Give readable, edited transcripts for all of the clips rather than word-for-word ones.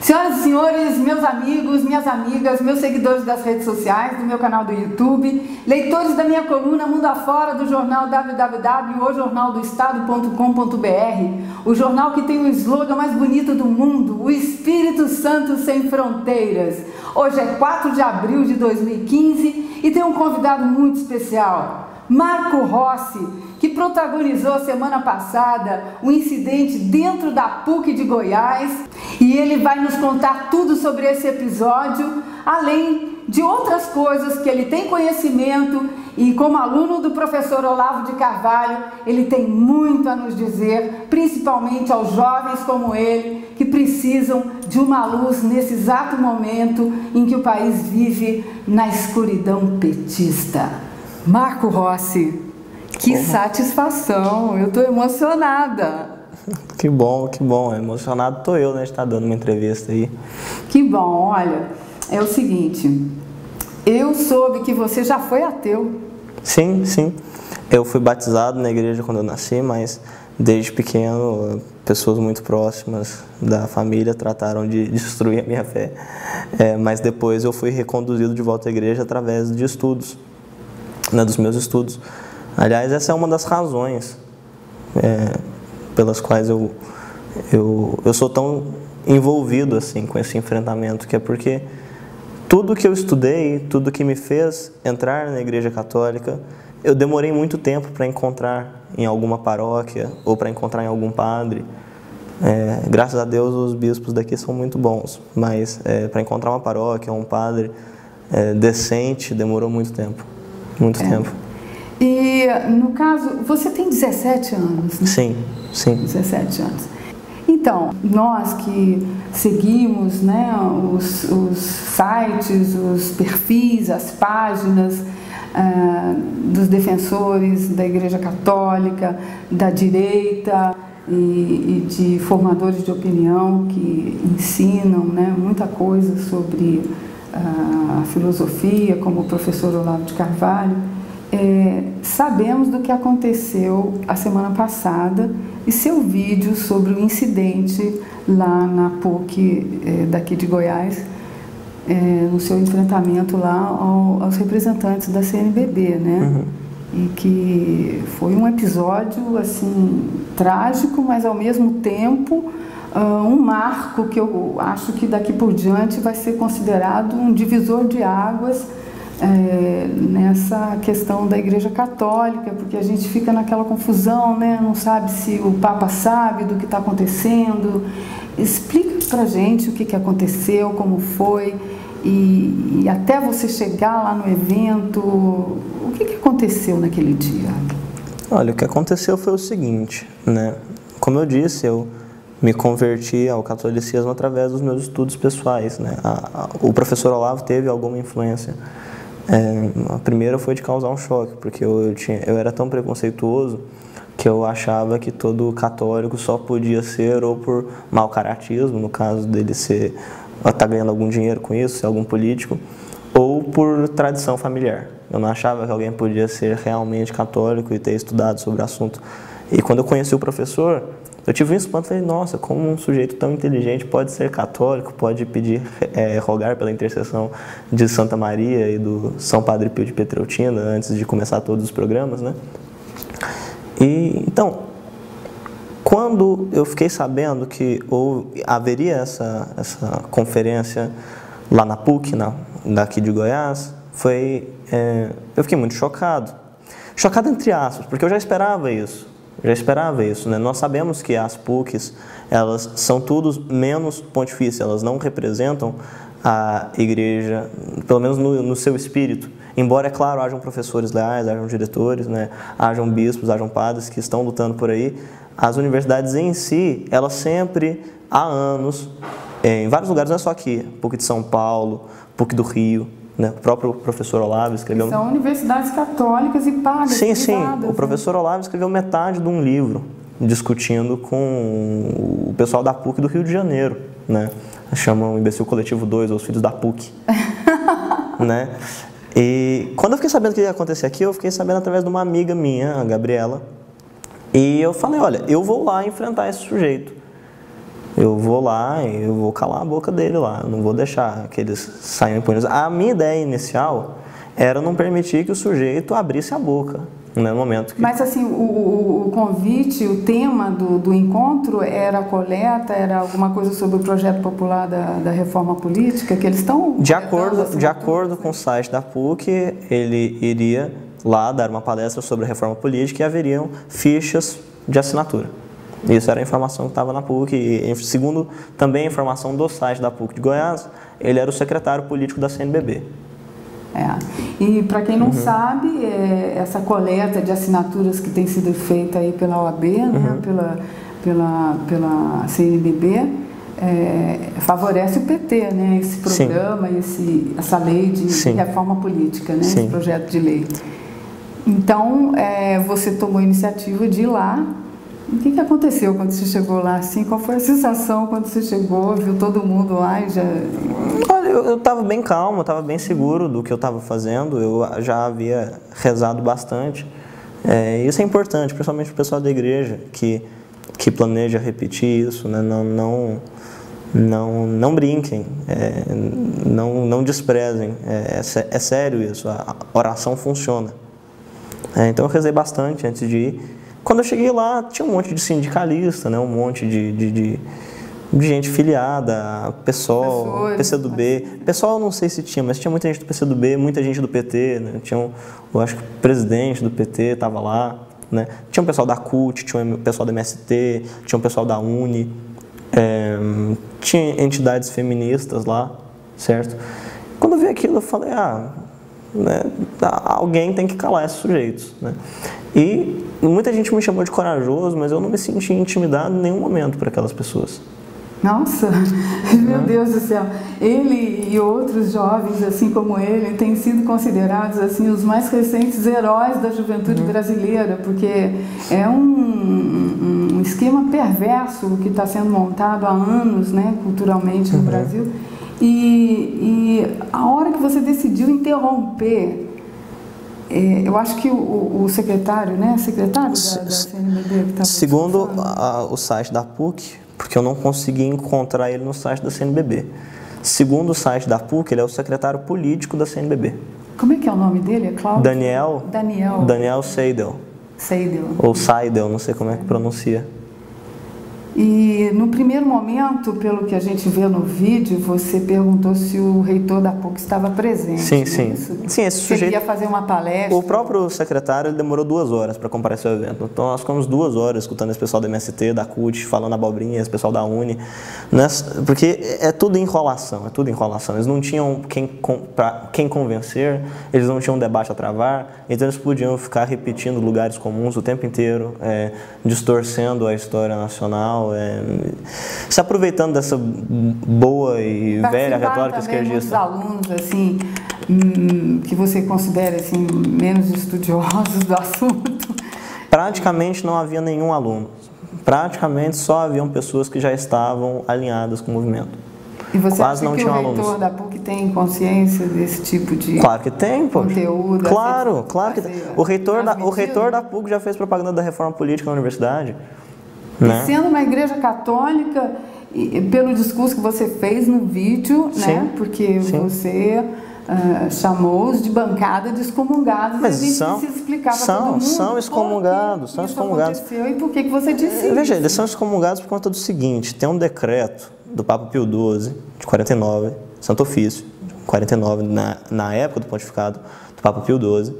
Senhoras e senhores, meus amigos, minhas amigas, meus seguidores das redes sociais, do meu canal do YouTube, leitores da minha coluna Mundo Afora do jornal www.ojornaldoestado.com.br, o jornal que tem o slogan mais bonito do mundo, o Espírito Santo Sem Fronteiras. Hoje é 4 de abril de 2015 e tem um convidado muito especial, Marco Rossi, que protagonizou semana passada um incidente dentro da PUC de Goiás, e ele vai nos contar tudo sobre esse episódio, além de outras coisas que ele tem conhecimento, e como aluno do professor Olavo de Carvalho, ele tem muito a nos dizer, principalmente aos jovens como ele, que precisam de uma luz nesse exato momento em que o país vive na escuridão petista. Marco Rossi, que satisfação, eu estou emocionada. Que bom, emocionado estou eu, né, de estar dando uma entrevista aí. Que bom, olha, é o seguinte, eu soube que você já foi ateu. Sim, eu fui batizado na igreja quando eu nasci, mas desde pequeno, pessoas muito próximas da família trataram de destruir a minha fé. Mas depois eu fui reconduzido de volta à igreja através de estudos, né, dos meus estudos. Aliás, essa é uma das razões pelas quais eu sou tão envolvido assim com esse enfrentamento, que é porque tudo que eu estudei, tudo que me fez entrar na Igreja Católica, eu demorei muito tempo para encontrar em alguma paróquia ou para encontrar em algum padre. Graças a Deus os bispos daqui são muito bons, mas para encontrar uma paróquia ou um padre decente demorou muito tempo, tempo. E, no caso, você tem 17 anos, né? Sim. 17 anos. Então, nós que seguimos, né, os sites, os perfis, as páginas dos defensores da Igreja Católica, da direita e de formadores de opinião que ensinam, né, muita coisa sobre a filosofia, como o professor Olavo de Carvalho, sabemos do que aconteceu a semana passada e seu vídeo sobre o incidente lá na PUC daqui de Goiás, no seu enfrentamento lá aos representantes da CNBB, né? Uhum. E que foi um episódio assim trágico, mas ao mesmo tempo um marco que eu acho que daqui por diante vai ser considerado um divisor de águas nessa questão da Igreja Católica, porque a gente fica naquela confusão, né? Não sabe se o Papa sabe do que está acontecendo. Explica pra gente o que aconteceu, como foi, e até você chegar lá no evento, o que aconteceu naquele dia? Olha, o que aconteceu foi o seguinte, né? Como eu disse, eu me converti ao catolicismo através dos meus estudos pessoais, né? O professor Olavo teve alguma influência. A primeira foi de causar um choque, porque eu era tão preconceituoso que eu achava que todo católico só podia ser ou por mau caratismo, no caso dele estar ganhando algum dinheiro com isso, ser algum político, ou por tradição familiar. Eu não achava que alguém podia ser realmente católico e ter estudado sobre o assunto. E quando eu conheci o professor, eu tive um espanto, falei, nossa, como um sujeito tão inteligente pode ser católico, pode pedir, rogar pela intercessão de Santa Maria e do São Padre Pio de Pietrelcina, antes de começar todos os programas, né? E, então, quando eu fiquei sabendo que haveria essa conferência lá na PUC, daqui de Goiás, eu fiquei muito chocado. Chocado entre aspas, porque eu já esperava isso. Né? Nós sabemos que as PUCs, elas são todos menos pontifícias, elas não representam a igreja, pelo menos no seu espírito. Embora, é claro, hajam professores leais, hajam diretores, né? Hajam bispos, hajam padres que estão lutando por aí, as universidades em si, elas sempre, há anos, em vários lugares, não é só aqui, PUC de São Paulo, PUC do Rio, né? O próprio professor Olavo escreveu... São universidades católicas e pagas, sim, privadas, sim. O professor Olavo escreveu metade de um livro discutindo com o pessoal da PUC do Rio de Janeiro, né? Chamam o Imbecil Coletivo 2, ou os Filhos da PUC, né? E quando eu fiquei sabendo que ia acontecer aqui, eu fiquei sabendo através de uma amiga minha, a Gabriela, e eu falei, olha, eu vou lá enfrentar esse sujeito. eu vou lá e eu vou calar a boca dele lá, eu não vou deixar que eles saiam impunes. A minha ideia inicial era não permitir que o sujeito abrisse a boca, né, no momento que... Mas assim, o convite, o tema do encontro era a coleta, era alguma coisa sobre o projeto popular da reforma política, que eles estão... De acordo com o site da PUC, ele iria lá dar uma palestra sobre a reforma política e haveriam fichas de assinatura. Isso era a informação que estava na PUC, e segundo também a informação do site da PUC de Goiás, ele era o secretário político da CNBB. E para quem não sabe, essa coleta de assinaturas que tem sido feita aí pela OAB, né, pela CNBB, favorece o PT, né, esse programa, essa lei de reforma política, né, esse projeto de lei. Então, você tomou a iniciativa de ir lá. O que aconteceu quando você chegou lá? Assim, qual foi a sensação quando você chegou, viu todo mundo lá e já... Olha, eu estava bem calmo, eu estava bem seguro do que eu estava fazendo, eu já havia rezado bastante. Isso é importante, principalmente para o pessoal da igreja que planeja repetir isso, né? Não brinquem, não desprezem, é sério isso, a oração funciona. Então eu rezei bastante antes de ir. Quando eu cheguei lá, tinha um monte de sindicalista, né? Um monte de gente filiada, PSOL, PCdoB. PSOL eu não sei se tinha, mas tinha muita gente do PCdoB, muita gente do PT, né? Eu acho que o presidente do PT estava lá, né? Tinha um pessoal da CUT, tinha um pessoal do MST, tinha um pessoal da UNE, tinha entidades feministas lá, certo? Quando eu vi aquilo, eu falei, né, alguém tem que calar esses sujeitos, né? E muita gente me chamou de corajoso, mas eu não me senti intimidado em nenhum momento por aquelas pessoas. Nossa, meu Deus do céu. Ele e outros jovens, assim como ele, têm sido considerados assim os mais recentes heróis da juventude brasileira, porque é um esquema perverso que está sendo montado há anos, né, culturalmente no Brasil. E a hora que você decidiu interromper, eu acho que o secretário, né, secretário da CNBB que está... Segundo o site da PUC, porque eu não consegui encontrar ele no site da CNBB. Segundo o site da PUC, ele é o secretário político da CNBB. Como é que é o nome dele? É Cláudio? Daniel Seidel. Ou Seidel, não sei como é que pronuncia. E no primeiro momento, pelo que a gente vê no vídeo, você perguntou se o reitor da PUC estava presente. Sim, sim. Sim, esse sujeito... Você ia fazer uma palestra? O próprio secretário ele demorou 2 horas para comparecer ao evento. Então nós ficamos 2 horas escutando esse pessoal da MST, da CUT, falando abobrinha, esse pessoal da UNE. Porque é tudo enrolação, Eles não tinham quem convencer, eles não tinham um debate a travar, então eles podiam ficar repetindo lugares comuns o tempo inteiro, distorcendo a história nacional, se aproveitando dessa boa e velha retórica esquerdista. Alunos assim que você considera assim menos estudiosos do assunto? Praticamente não havia nenhum aluno. Praticamente só haviam pessoas que já estavam alinhadas com o movimento. E você acha que o reitor da PUC tem consciência desse tipo de Claro que tem, pô. Conteúdo? Claro que tem. O reitor da PUC já fez propaganda da reforma política na universidade. Né? E sendo uma igreja católica, pelo discurso que você fez no vídeo, né? Porque você chamou-os de bancada de excomungados. Mas e a gente precisa explicar para todo mundo são excomungados, são excomungados. E por que você disse isso? Veja, eles são excomungados por conta do seguinte: tem um decreto do Papa Pio XII, de 49, Santo Ofício, de 49, na época do pontificado do Papa Pio XII,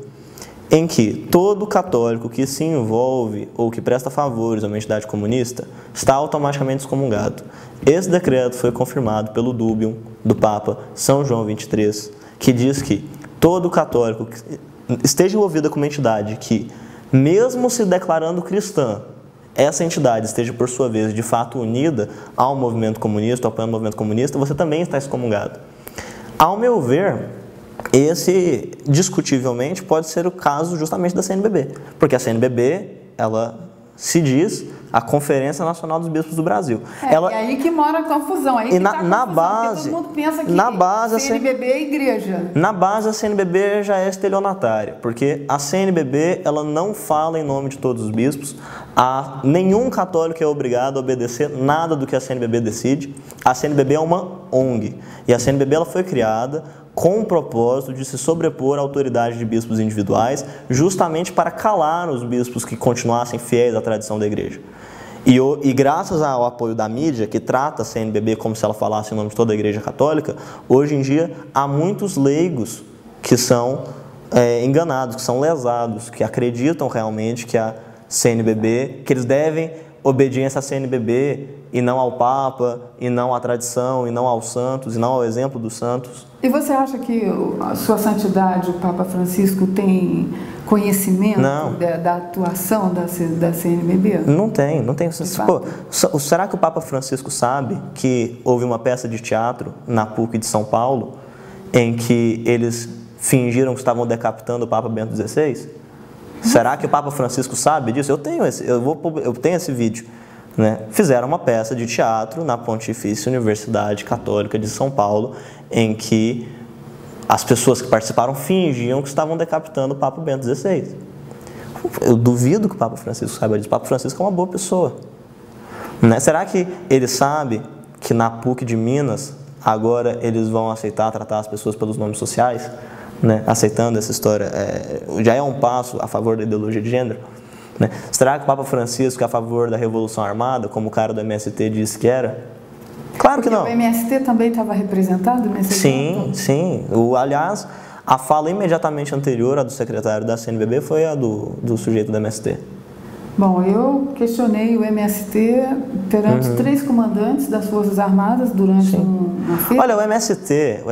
em que todo católico que se envolve ou que presta favores a uma entidade comunista está automaticamente excomungado. Esse decreto foi confirmado pelo Dubium do Papa São João XXIII, que diz que todo católico que esteja envolvido com uma entidade que, mesmo se declarando cristã, essa entidade esteja, por sua vez, de fato unida ao movimento comunista, apoiando o movimento comunista, você também está excomungado. Ao meu ver, esse, discutivelmente, pode ser o caso justamente da CNBB, porque a CNBB, ela se diz a Conferência Nacional dos Bispos do Brasil. É aí que mora a confusão. Aí que tá a confusão, na base, todo mundo pensa que na base, CNBB é igreja. Na base, a CNBB já é estelionatária, porque a CNBB ela não fala em nome de todos os bispos. Nenhum católico é obrigado a obedecer nada do que a CNBB decide. A CNBB é uma ONG, e a CNBB ela foi criada com o propósito de se sobrepor à autoridade de bispos individuais, justamente para calar os bispos que continuassem fiéis à tradição da igreja. E graças ao apoio da mídia, que trata a CNBB como se ela falasse em nome de toda a igreja católica, hoje em dia há muitos leigos que são enganados, que são lesados, que acreditam realmente que a CNBB, que eles devem obediência à CNBB e não ao Papa, e não à tradição, e não aos santos, e não ao exemplo dos santos. E você acha que a Sua Santidade, o Papa Francisco, tem conhecimento da atuação da CNBB? Não tem. Pô, será que o Papa Francisco sabe que houve uma peça de teatro na PUC de São Paulo em que eles fingiram que estavam decapitando o Papa Bento XVI? Será que o Papa Francisco sabe disso? Eu tenho esse vídeo. Né? Fizeram uma peça de teatro na Pontifícia Universidade Católica de São Paulo, em que as pessoas que participaram fingiam que estavam decapitando o Papa Bento XVI. Eu duvido que o Papa Francisco saiba disso. O Papa Francisco é uma boa pessoa. Né? Será que ele sabe que na PUC de Minas agora eles vão aceitar tratar as pessoas pelos nomes sociais? Né? Aceitando essa história, já é um passo a favor da ideologia de gênero. Né? Será que o Papa Francisco é a favor da Revolução Armada, como o cara do MST disse que era? Claro que não. O MST também estava representado nesse Sim, sim. Aliás, a fala imediatamente anterior à do secretário da CNBB foi a do sujeito do MST. Bom, eu questionei o MST perante 3 comandantes das Forças Armadas durante uma feira. Olha, o MST,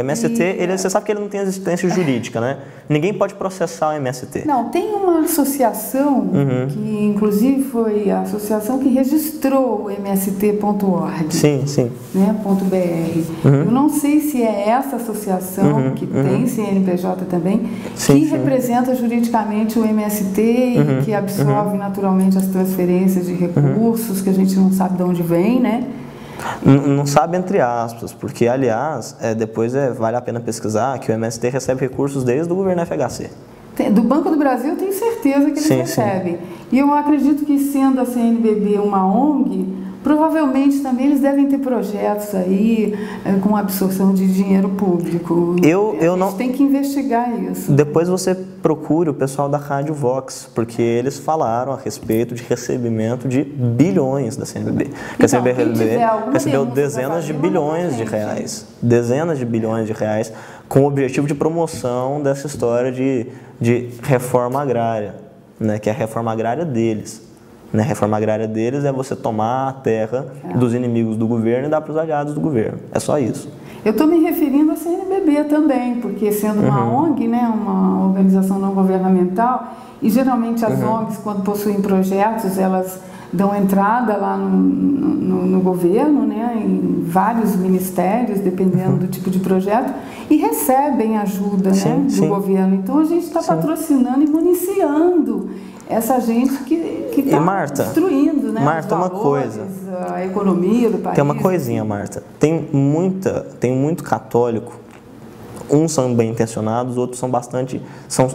você sabe que ele não tem existência jurídica, né? Ninguém pode processar o MST. Não, tem uma associação, que inclusive foi a associação que registrou o mst.org. Sim, sim. Né, .br. Eu não sei se é essa associação que tem CNPJ também, que representa juridicamente o MST e que absorve naturalmente as transferências de recursos, que a gente não sabe de onde vem, né? Não sabe entre aspas, porque, aliás, depois vale a pena pesquisar que o MST recebe recursos desde o governo FHC. Do Banco do Brasil eu tenho certeza que eles recebem. E eu acredito que, sendo a CNBB uma ONG, provavelmente também eles devem ter projetos aí com absorção de dinheiro público. A gente tem que investigar isso. Depois você procure o pessoal da Rádio Vox, porque eles falaram a respeito de recebimento de bilhões da CNBB. Que a CNBB recebeu dezenas de bilhões de reais. Dezenas de bilhões de reais com o objetivo de promoção dessa história de reforma agrária, né, que é a reforma agrária deles. A reforma agrária deles é você tomar a terra dos inimigos do governo e dar para os aliados do governo. É só isso. Eu estou me referindo à CNBB também, porque sendo uma ONG, né, uma organização não governamental, e geralmente as ONGs, quando possuem projetos, elas dão entrada lá no governo, né, em vários ministérios, dependendo do tipo de projeto, e recebem ajuda do governo. Então a gente está patrocinando e municiando essa gente que está destruindo, né, Marta, os valores, a economia do país. Tem uma coisinha, Marta. Tem muito católico. Uns são bem intencionados, outros são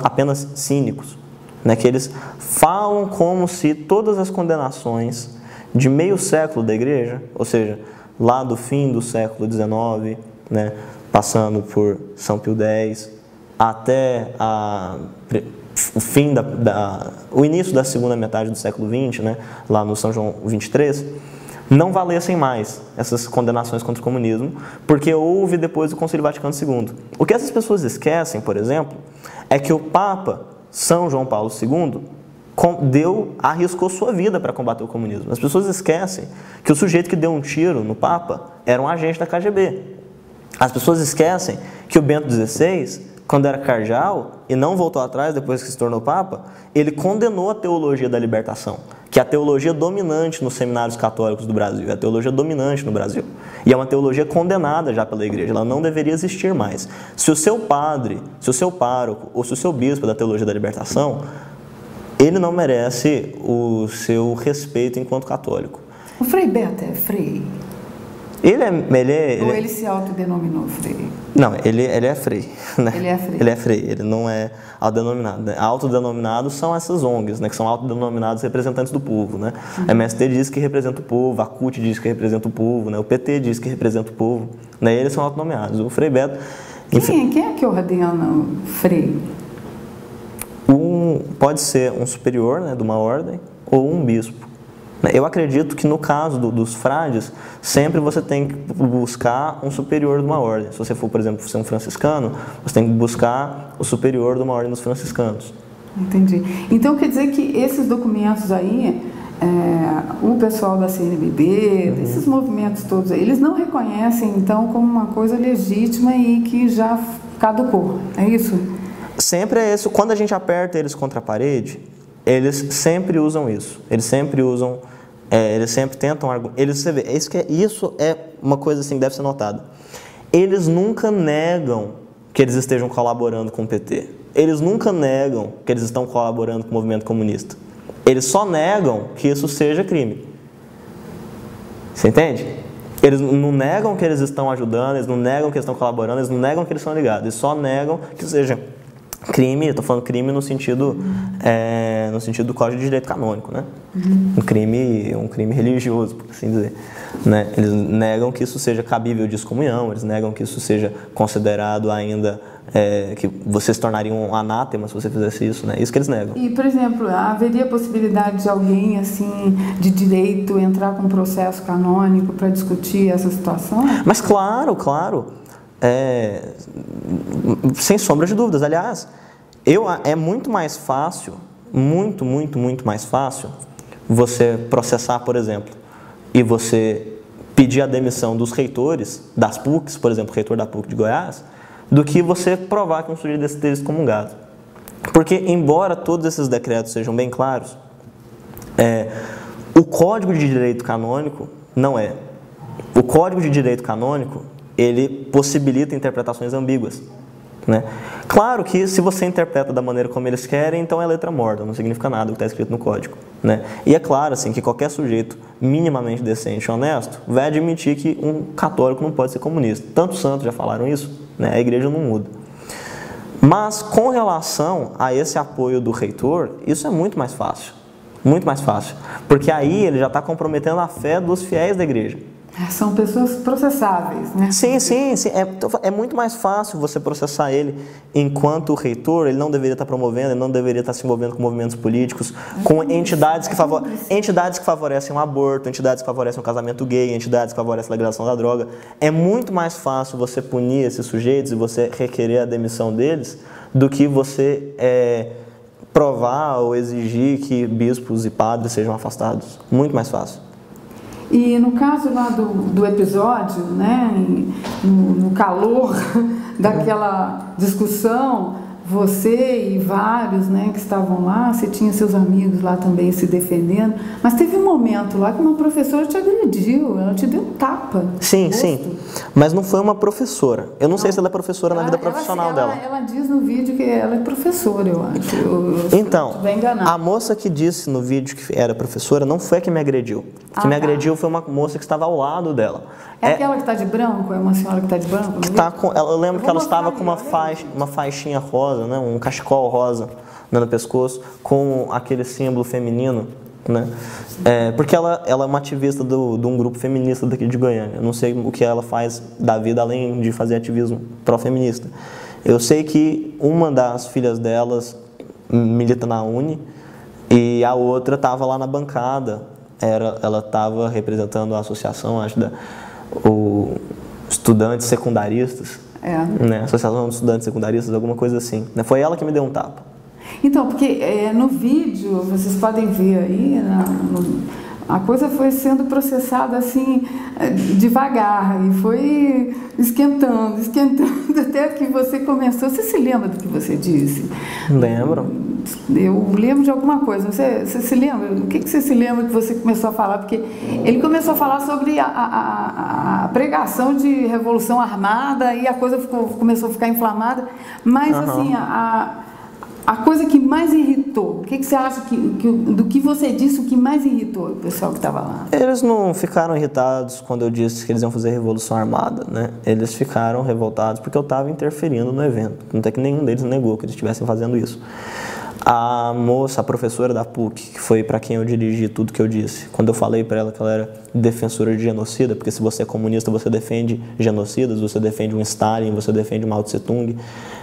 apenas cínicos, né? Que eles falam como se todas as condenações de meio século da igreja, ou seja, lá do fim do século XIX, né, passando por São Pio X, até o início da segunda metade do século XX, né, lá no São João XXIII, não valessem mais essas condenações contra o comunismo, porque houve depois o Concílio Vaticano II. O que essas pessoas esquecem, por exemplo, é que o Papa São João Paulo II arriscou sua vida para combater o comunismo. As pessoas esquecem que o sujeito que deu um tiro no Papa era um agente da KGB. As pessoas esquecem que o Bento XVI, quando era cardeal e não voltou atrás depois que se tornou Papa, ele condenou a teologia da libertação, que é a teologia dominante nos seminários católicos do Brasil, é a teologia dominante no Brasil. E é uma teologia condenada já pela igreja, ela não deveria existir mais. Se o seu padre, se o seu pároco ou se o seu bispo da teologia da libertação ele não merece o seu respeito enquanto católico. O Frei Beto é frei? Ou ele se autodenominou frei? Não, ele é frei. Né? Ele é frei. Ele é frei, ele não é autodenominado. Né? Autodenominados são essas ONGs, né, que são autodenominados representantes do povo. Né? A MST diz que representa o povo, a CUT diz que representa o povo, né? O PT diz que representa o povo. Né? Eles são autodenominados. O Frei Beto... Quem é que ordena o frei? Pode ser um superior, né, de uma ordem ou um bispo. Eu acredito que no caso dos frades, sempre você tem que buscar um superior de uma ordem. Se você for, por exemplo, ser um franciscano, você tem que buscar o superior de uma ordem dos franciscanos. Entendi. Então quer dizer que esses documentos aí, o pessoal da CNBB, esses movimentos todos, eles não reconhecem então como uma coisa legítima e que já caducou, é isso? Sempre é isso. Quando a gente aperta eles contra a parede, eles sempre usam isso. Eles sempre usam, eles sempre tentam argumentar. Isso é uma coisa assim que deve ser notada. Eles nunca negam que eles estejam colaborando com o PT. Eles nunca negam que eles estão colaborando com o movimento comunista. Eles só negam que isso seja crime. Você entende? Eles não negam que eles estão ajudando, eles não negam que eles estão colaborando, eles não negam que eles são ligados. Eles só negam que seja crime. Eu estou falando crime no sentido do Código de Direito Canônico, né? Um crime religioso, por assim dizer. Né? Eles negam que isso seja cabível de excomunhão, eles negam que isso seja considerado ainda, que você se tornaria um anátema se você fizesse isso, né? Isso que eles negam. E, por exemplo, haveria possibilidade de alguém, assim, de direito entrar com um processo canônico para discutir essa situação? Mas claro. Sem sombra de dúvidas. Aliás, é muito mais fácil, muito mais fácil você processar, por exemplo, e você pedir a demissão dos reitores das PUCs, por exemplo, o reitor da PUC de Goiás, do que você provar que um sujeito desse esteja excomungado. Porque, embora todos esses decretos sejam bem claros, o Código de Direito Canônico não é. O Código de Direito Canônico, ele possibilita interpretações ambíguas. Né? Claro que se você interpreta da maneira como eles querem, então é letra morta, não significa nada o que está escrito no código. Né? E é claro assim, que qualquer sujeito minimamente decente e honesto vai admitir que um católico não pode ser comunista. Tantos santos já falaram isso, né? A igreja não muda. Mas com relação a esse apoio do reitor, isso é muito mais fácil. Muito mais fácil. Porque aí ele já está comprometendo a fé dos fiéis da igreja. São pessoas processáveis, né? Sim. É muito mais fácil você processar ele enquanto reitor. Ele não deveria estar promovendo, ele não deveria estar se envolvendo com movimentos políticos, com entidades que favorecem o aborto, entidades que favorecem o casamento gay, entidades que favorecem a legalização da droga. É muito mais fácil você punir esses sujeitos e você requerer a demissão deles do que você provar ou exigir que bispos e padres sejam afastados. Muito mais fácil. E no caso lá do episódio, né, no calor daquela discussão, você e vários, né, que estavam lá, você tinha seus amigos lá também se defendendo, mas teve um momento lá que uma professora te agrediu, ela te deu um tapa. Sim, mas não foi uma professora. Eu não sei se ela é professora na vida profissional dela. Ela diz no vídeo que ela é professora, eu acho. Então, a moça que disse no vídeo que era professora não foi a que me agrediu. A que me agrediu foi uma moça que estava ao lado dela. É aquela que está de branco? É uma senhora que está de branco? Eu lembro que ela estava com uma faixinha rosa, né, um cachecol rosa no pescoço, com aquele símbolo feminino. Né? Porque ela é uma ativista de um grupo feminista daqui de Goiânia. Eu não sei o que ela faz da vida além de fazer ativismo pró-feminista. Eu sei que uma das filhas delas milita na Uni e a outra estava lá na bancada. Ela estava representando a associação, acho, estudantes secundaristas. Né? Associação de Estudantes Secundaristas, alguma coisa assim. Né? Foi ela que me deu um tapa. Então, porque no vídeo, vocês podem ver aí, a coisa foi sendo processada assim, devagar, e foi esquentando, até que você começou. Você se lembra do que você disse? Lembro. Eu lembro de alguma coisa. Você se lembra? O que você se lembra que você começou a falar? Porque ele começou a falar sobre a pregação de revolução armada e a coisa começou a ficar inflamada, mas assim, a coisa que mais irritou, o que você acha do que você disse, o que mais irritou o pessoal que estava lá? Eles não ficaram irritados quando eu disse que eles iam fazer revolução armada, né? Eles ficaram revoltados porque eu estava interferindo no evento. Não é que nenhum deles negou que eles estivessem fazendo isso. A moça, a professora da PUC, que foi para quem eu dirigi tudo que eu disse, quando eu falei para ela que ela era defensora de genocida, porque se você é comunista, você defende genocidas, você defende um Stalin, você defende Mao Tse Tung.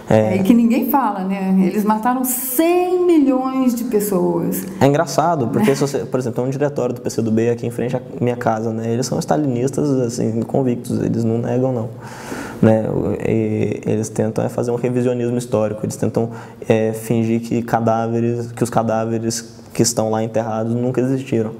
E que ninguém fala, né? Eles mataram 100 milhões de pessoas. É engraçado, porque se você, por exemplo, tem um diretório do PCdoB aqui em frente à minha casa, né? Eles são stalinistas, assim, convictos, eles não negam, não. Né? Eles tentam fazer um revisionismo histórico, eles tentam fingir que os cadáveres que estão lá enterrados nunca existiram.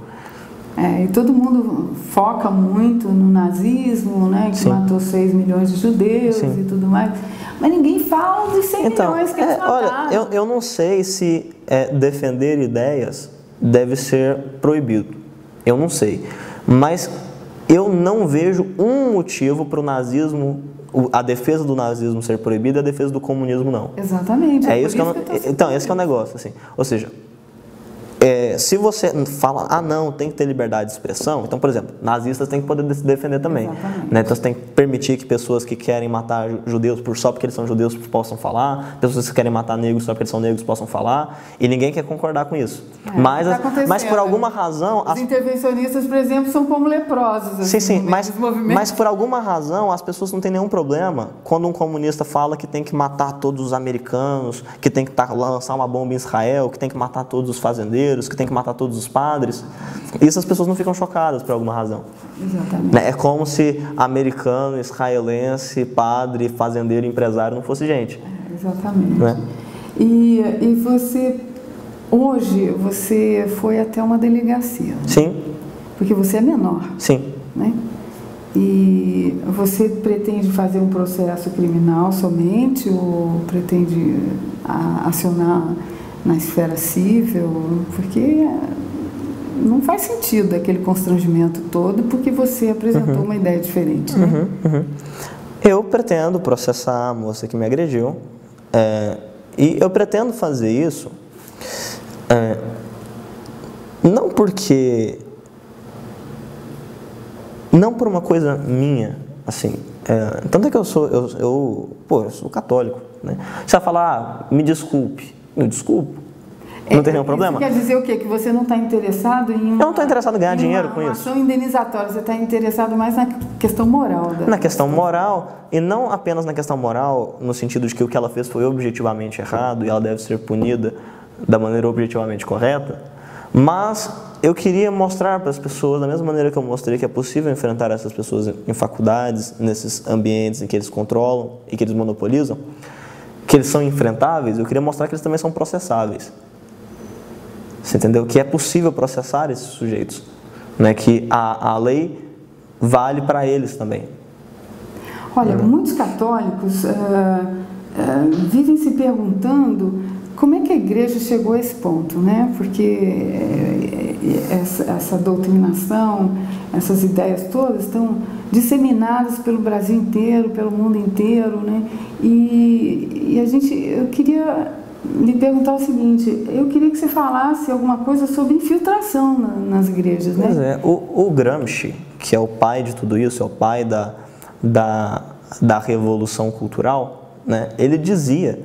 E todo mundo foca muito no nazismo, né, que matou 6 milhões de judeus e tudo mais, mas ninguém fala dos 100 milhões que eles mataram. Olha, eu não sei se defender ideias deve ser proibido, eu não sei, mas eu não vejo um motivo para o nazismo, a defesa do nazismo ser proibida e a defesa do comunismo não. Exatamente. Então, esse que é o negócio, assim. Ou seja, se você fala, não, tem que ter liberdade de expressão, então, por exemplo, nazistas têm que poder se defender também. Né? Então, você tem que permitir que pessoas que querem matar judeus só porque eles são judeus possam falar, pessoas que querem matar negros só porque eles são negros possam falar, e ninguém quer concordar com isso. Mas por alguma razão... Os intervencionistas, por exemplo, são como leprosos. Assim, sim, mas por alguma razão as pessoas não têm nenhum problema quando um comunista fala que tem que matar todos os americanos, que tem que lançar uma bomba em Israel, que tem que matar todos os fazendeiros, que tem que matar todos os padres. Isso as pessoas não ficam chocadas por alguma razão. Exatamente. É como se americano, israelense, padre, fazendeiro, empresário não fosse gente. Exatamente. Né? E você, hoje, você foi até uma delegacia. Sim. Porque você é menor. Sim. Né? E você pretende fazer um processo criminal somente ou pretende acionar na esfera civil, porque não faz sentido aquele constrangimento todo, porque você apresentou uma ideia diferente, né? Eu pretendo processar a moça que me agrediu, e eu pretendo fazer isso não por uma coisa minha, assim, tanto é que eu sou católico, né? Você vai falar, me desculpe. Eu desculpo. Não tem nenhum problema. Isso quer dizer o quê? Que você não está interessado em... Eu não estou interessado em ganhar dinheiro com isso. Uma ação indenizatória. Você está interessado mais na questão moral. Na questão moral, e não apenas na questão moral, no sentido de que o que ela fez foi objetivamente errado e ela deve ser punida da maneira objetivamente correta, mas eu queria mostrar para as pessoas, da mesma maneira que eu mostrei que é possível enfrentar essas pessoas em faculdades, nesses ambientes em que eles controlam e que eles monopolizam, que eles são enfrentáveis, eu queria mostrar que eles também são processáveis. Você entendeu? Que é possível processar esses sujeitos, né? Que a lei vale para eles também. Olha, muitos católicos vivem se perguntando como é que a igreja chegou a esse ponto, né? Porque essa doutrinação, essas ideias todas estão disseminadas pelo Brasil inteiro, pelo mundo inteiro, né? E eu queria lhe perguntar o seguinte, eu queria que você falasse alguma coisa sobre infiltração nas igrejas, né? Pois é, o Gramsci, que é o pai de tudo isso, é o pai da revolução cultural, né? Ele dizia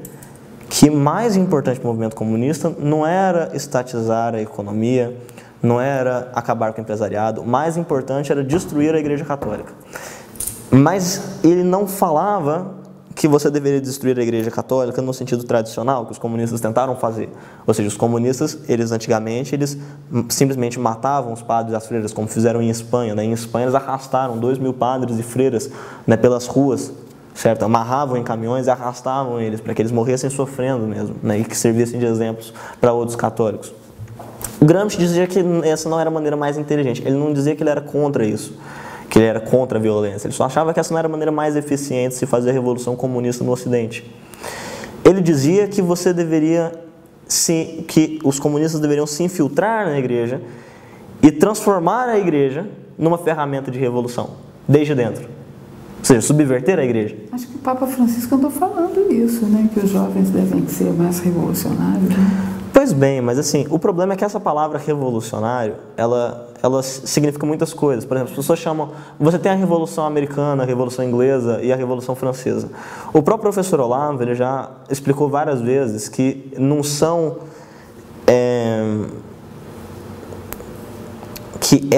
que mais importante para o movimento comunista não era estatizar a economia, não era acabar com o empresariado, o mais importante era destruir a Igreja Católica. Mas ele não falava que você deveria destruir a Igreja Católica no sentido tradicional, que os comunistas tentaram fazer. Ou seja, os comunistas, antigamente, eles simplesmente matavam os padres e as freiras, como fizeram em Espanha. Né? Em Espanha, eles arrastaram 2.000 padres e freiras, né, pelas ruas, certo? Amarravam em caminhões e arrastavam eles, para que eles morressem sofrendo mesmo, né? E que servissem de exemplos para outros católicos. O Gramsci dizia que essa não era a maneira mais inteligente. Ele não dizia que ele era contra isso, que ele era contra a violência. Ele só achava que essa não era a maneira mais eficiente de se fazer a revolução comunista no Ocidente. Ele dizia que que os comunistas deveriam se infiltrar na igreja e transformar a igreja numa ferramenta de revolução, desde dentro. Ou seja, subverter a igreja. Acho que o Papa Francisco andou falando isso, né? Que os jovens devem ser mais revolucionários, né? Pois bem, mas assim, o problema é que essa palavra revolucionário, ela significa muitas coisas. Por exemplo, as pessoas chamam... Você tem a Revolução Americana, a Revolução Inglesa e a Revolução Francesa. O próprio professor Olavo, ele já explicou várias vezes que não são... que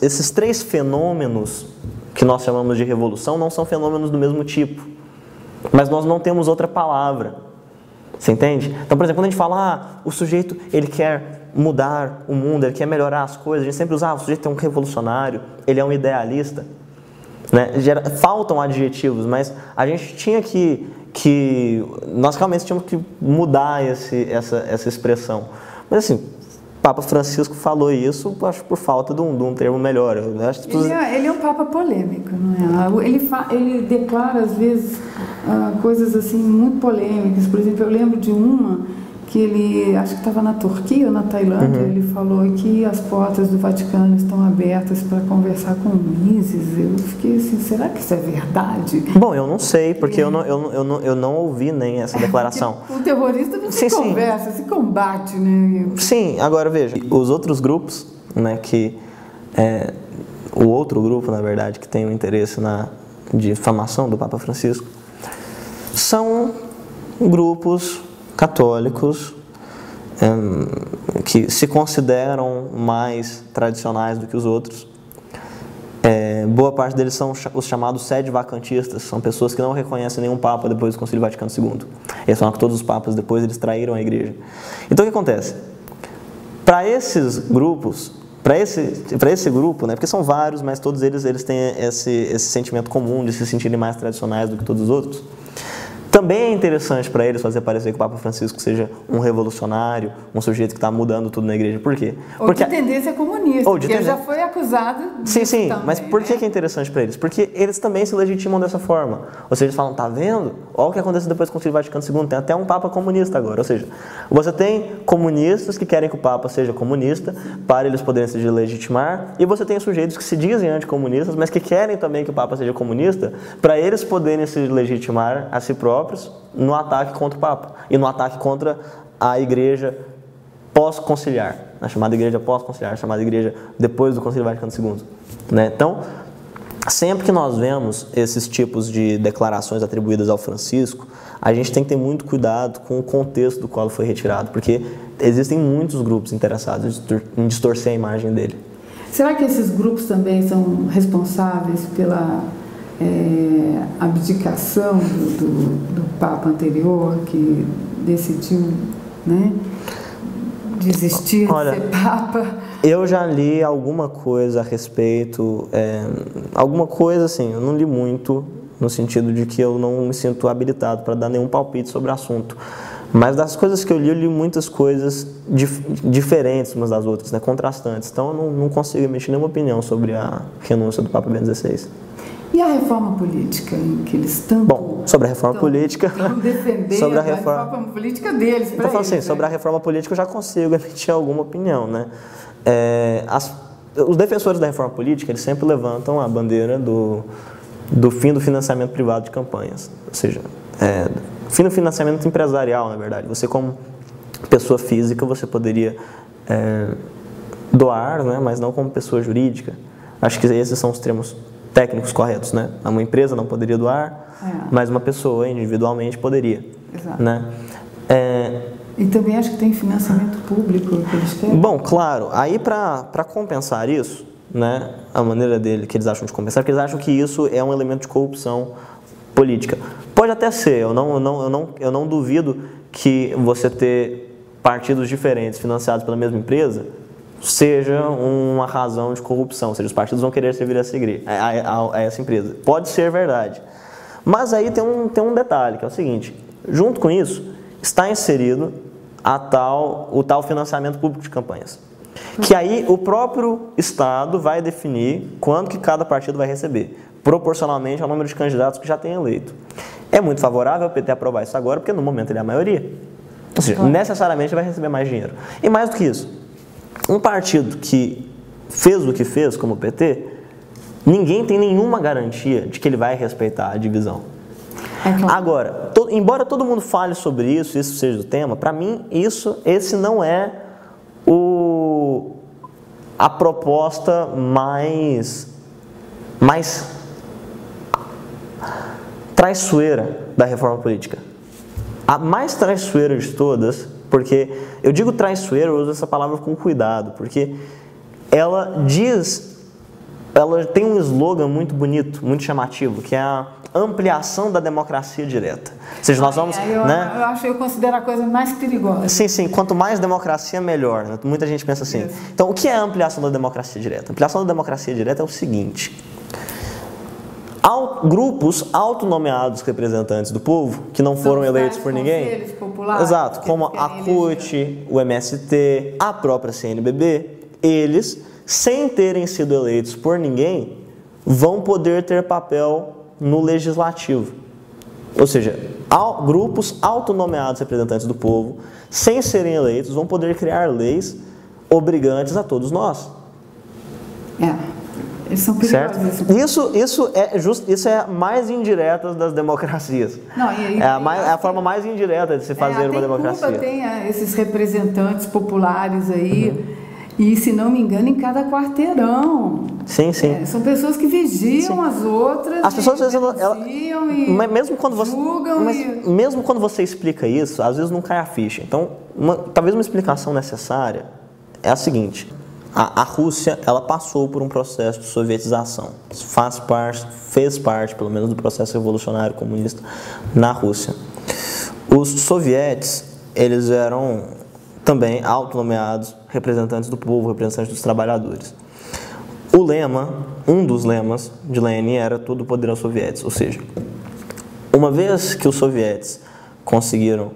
esses três fenômenos que nós chamamos de revolução não são fenômenos do mesmo tipo. Mas nós não temos outra palavra. Você entende? Então, por exemplo, quando a gente fala, o sujeito, ele quer mudar o mundo, ele quer melhorar as coisas, a gente sempre usa, o sujeito é um revolucionário, ele é um idealista, né? Faltam adjetivos, mas a gente tinha nós realmente tínhamos que mudar essa expressão. Mas assim, Papa Francisco falou isso, acho, por falta de um termo melhor. Eu acho que ele é um Papa polêmico, não é? Ele declara, às vezes, coisas assim muito polêmicas. Por exemplo, eu lembro de uma que ele, acho que estava na Turquia ou na Tailândia, ele falou que as portas do Vaticano estão abertas para conversar com o ISIS. Eu fiquei assim, será que isso é verdade? Bom, eu não sei, porque eu não ouvi nem essa declaração. O terrorista não se conversa, se combate, né? Sim, agora veja, os outros grupos, né, o outro grupo, na verdade, que tem o interesse na difamação do Papa Francisco, são grupos católicos que se consideram mais tradicionais do que os outros. Boa parte deles são os chamados sede-vacantistas, são pessoas que não reconhecem nenhum Papa depois do Concílio Vaticano II. Eles falam que todos os Papas depois eles traíram a Igreja. Então o que acontece? Para esses grupos, para esse grupo, né, porque são vários, mas todos eles têm esse sentimento comum de se sentirem mais tradicionais do que todos os outros. Também é interessante para eles fazer parecer que o Papa Francisco seja um revolucionário, um sujeito que está mudando tudo na igreja. Por quê? Porque de tendência comunista, porque ele já foi acusado disso. Sim, também, mas por que é interessante para eles? Porque eles também se legitimam dessa forma. Ou seja, eles falam, tá vendo? Olha o que aconteceu depois do Concílio Vaticano II, tem até um Papa comunista agora. Ou seja, você tem comunistas que querem que o Papa seja comunista para eles poderem se legitimar, e você tem sujeitos que se dizem anticomunistas, mas que querem também que o Papa seja comunista para eles poderem se legitimar a si próprios no ataque contra o Papa e no ataque contra a igreja pós-conciliar, a chamada igreja pós-conciliar, a chamada igreja depois do Concílio Vaticano II, né? Então, sempre que nós vemos esses tipos de declarações atribuídas ao Francisco, a gente tem que ter muito cuidado com o contexto do qual foi retirado, porque existem muitos grupos interessados em distorcer a imagem dele. Será que esses grupos também são responsáveis pela abdicação do Papa anterior, que decidiu, né, desistir de ser Papa? Eu já li alguma coisa a respeito, alguma coisa assim, eu não li muito, no sentido de que eu não me sinto habilitado para dar nenhum palpite sobre o assunto. Mas das coisas que eu li muitas coisas diferentes umas das outras, né, contrastantes. Então eu não consigo emitir nenhuma opinião sobre a renúncia do Papa Bento XVI. E a reforma política em que eles tanto... Bom, sobre a reforma política... defendendo sobre a reforma política deles. Então, assim, sobre a reforma política eu já consigo emitir alguma opinião, né? Os defensores da reforma política, eles sempre levantam a bandeira do fim do financiamento privado de campanhas. Ou seja, fim do financiamento empresarial, na verdade. Você, como pessoa física, você poderia doar, né? Mas não como pessoa jurídica. Acho que esses são os termos técnicos corretos, né? Uma empresa não poderia doar, mas uma pessoa individualmente poderia. Exato. Né? E também acho que tem financiamento público que eles querem. Bom, claro. Aí para compensar isso, né? A maneira que eles acham de compensar, porque eles acham que isso é um elemento de corrupção política. Pode até ser. Eu não duvido que você ter partidos diferentes financiados pela mesma empresa seja uma razão de corrupção, ou seja, os partidos vão querer servir a essa empresa. Pode ser verdade. Mas aí tem um detalhe, que é o seguinte: junto com isso, está inserido o tal financiamento público de campanhas. Que aí o próprio Estado vai definir quanto que cada partido vai receber, proporcionalmente ao número de candidatos que já tem eleito. É muito favorável o PT aprovar isso agora, porque no momento ele é a maioria. Ou seja, necessariamente vai receber mais dinheiro. E mais do que isso, um partido que fez o que fez, como o PT, ninguém tem nenhuma garantia de que ele vai respeitar a divisão. Agora, embora todo mundo fale sobre isso seja o tema, para mim esse não é a proposta mais traiçoeira da reforma política. A mais traiçoeira de todas, porque eu digo traiçoeira, eu uso essa palavra com cuidado, porque ela tem um slogan muito bonito, muito chamativo, que é a ampliação da democracia direta. Ou seja, nós vamos... Eu considero a coisa mais perigosa. Sim, quanto mais democracia, melhor. Né? Muita gente pensa assim. Isso. Então, o que é a ampliação da democracia direta? A ampliação da democracia direta é o seguinte: grupos autonomeados representantes do povo, que não foram eleitos por ninguém, exato, como a CUT, o MST, a própria CNBB, eles, sem terem sido eleitos por ninguém, vão poder ter papel no legislativo. Ou seja, grupos autonomeados representantes do povo, sem serem eleitos, vão poder criar leis obrigantes a todos nós. Eles são perigosos. Isso é a mais indireta das democracias. É a forma mais indireta de se fazer uma democracia. Cuba tem esses representantes populares aí, e, se não me engano, em cada quarteirão. Sim. São pessoas que vigiam as outras. As pessoas mesmo quando você explica isso, às vezes não cai a ficha. Então, talvez uma explicação necessária é a seguinte: a Rússia, ela passou por um processo de sovietização. Fez parte, pelo menos, do processo revolucionário comunista na Rússia. Os sovietes, eles eram também autonomeados representantes do povo, representantes dos trabalhadores. Um dos lemas de Lenin era todo o poder aos sovietes, ou seja, uma vez que os sovietes conseguiram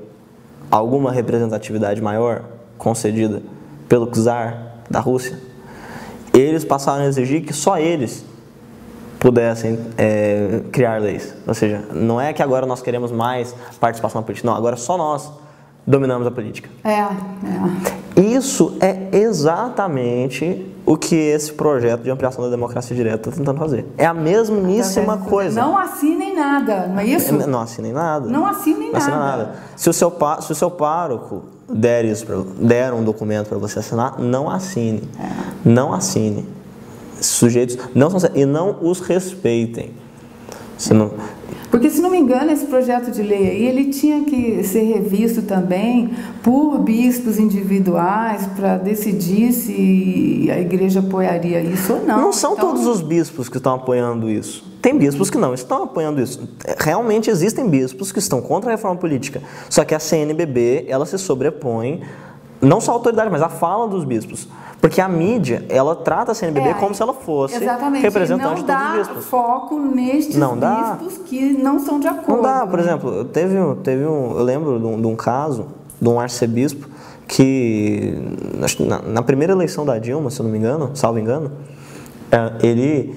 alguma representatividade maior concedida pelo czar da Rússia, eles passaram a exigir que só eles pudessem criar leis. Ou seja, não é que agora nós queremos mais participação na política, não, agora só nós dominamos a política. Isso é exatamente o que esse projeto de ampliação da democracia direta está tentando fazer. É a mesmíssima coisa. Não assinem nada, não é isso? Não assinem nada. Não assinem nada. Se o seu pároco der um documento para você assinar, não assine. Não assine. Sujeitos não são, e não os respeitem. Porque, se não me engano, esse projeto de lei aí, ele tinha que ser revisto também por bispos individuais para decidir se a igreja apoiaria isso ou não. Não são todos os bispos que estão apoiando isso. Tem bispos que não estão apoiando isso. Realmente existem bispos que estão contra a reforma política. Só que a CNBB, ela se sobrepõe, não só a autoridade, mas a fala dos bispos. Porque a mídia, ela trata a CNBB como se ela fosse representante de todos os bispos. Não dá foco nestes bispos que não são de acordo. Não dá, por exemplo, eu lembro de um caso, de um arcebispo, que na primeira eleição da Dilma, se eu não me engano, salvo engano, ele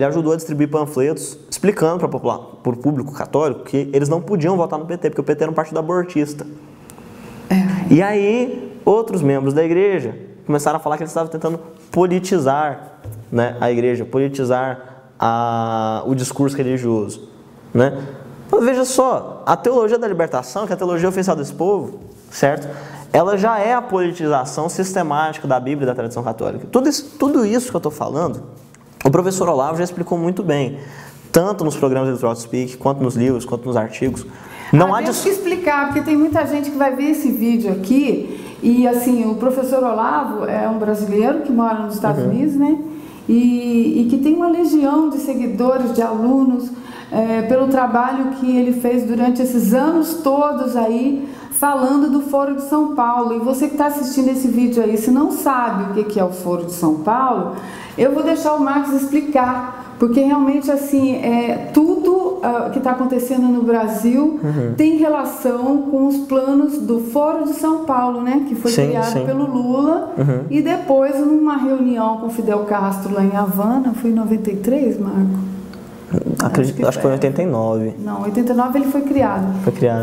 ajudou a distribuir panfletos explicando para o público católico que eles não podiam votar no PT, porque o PT era um partido abortista. E aí, outros membros da igreja começaram a falar que eles estavam tentando politizar, né, a igreja, politizar o discurso religioso. Né? Mas veja só, a teologia da libertação, que é a teologia oficial desse povo, certo? Ela já é a politização sistemática da Bíblia e da tradição católica. Tudo isso que eu estou falando, o professor Olavo já explicou muito bem, tanto nos programas do Throat Speak, quanto nos livros, quanto nos artigos. Temos que explicar, porque tem muita gente que vai ver esse vídeo aqui. E assim, o professor Olavo é um brasileiro que mora nos Estados Unidos, né? E que tem uma legião de seguidores, de alunos, pelo trabalho que ele fez durante esses anos todos aí, falando do Foro de São Paulo. E você que está assistindo esse vídeo aí, se não sabe o que é o Foro de São Paulo, eu vou deixar o Marcos explicar. Porque realmente, assim, tudo que está acontecendo no Brasil tem relação com os planos do Foro de São Paulo, né? Que foi criado pelo Lula. E depois, numa reunião com Fidel Castro lá em Havana, foi em 93, Marco? Acho que foi em 89. Não, em 89 ele foi criado.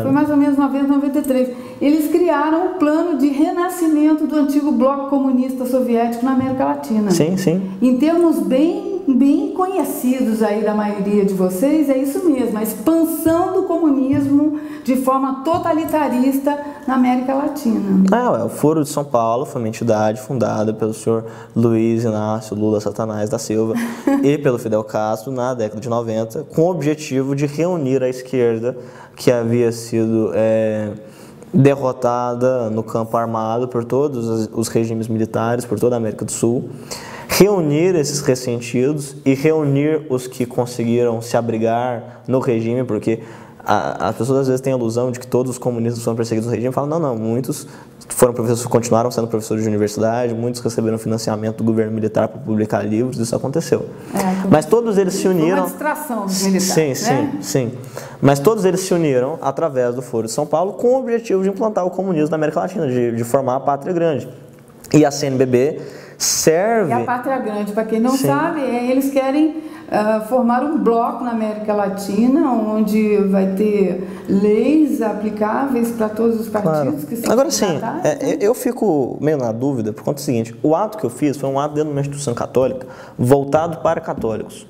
Foi mais ou menos 90, 93. Eles criaram o plano de renascimento do antigo bloco comunista soviético na América Latina. Sim. Em termos bem bem conhecidos aí da maioria de vocês, é isso mesmo, a expansão do comunismo de forma totalitarista na América Latina. O Foro de São Paulo foi uma entidade fundada pelo senhor Luiz Inácio Lula Satanás da Silva e pelo Fidel Castro na década de 90, com o objetivo de reunir a esquerda que havia sido derrotada no campo armado por todos os regimes militares, por toda a América do Sul, reunir esses ressentidos e reunir os que conseguiram se abrigar no regime, porque as pessoas às vezes têm a ilusão de que todos os comunistas foram perseguidos no regime, falam, não, muitos foram professores, continuaram sendo professores de universidade, muitos receberam financiamento do governo militar para publicar livros, isso aconteceu. Mas todos eles se uniram... Uma distração dos militares, Sim. Mas todos eles se uniram através do Foro de São Paulo com o objetivo de implantar o comunismo na América Latina, de formar a Pátria Grande. E a CNBB serve... E a Pátria Grande, para quem não sabe, eles querem formar um bloco na América Latina, onde vai ter leis aplicáveis para todos os partidos que são... Agora sim, eu fico meio na dúvida, por conta do seguinte, o ato que eu fiz foi um ato dentro de uma instituição católica, voltado para católicos.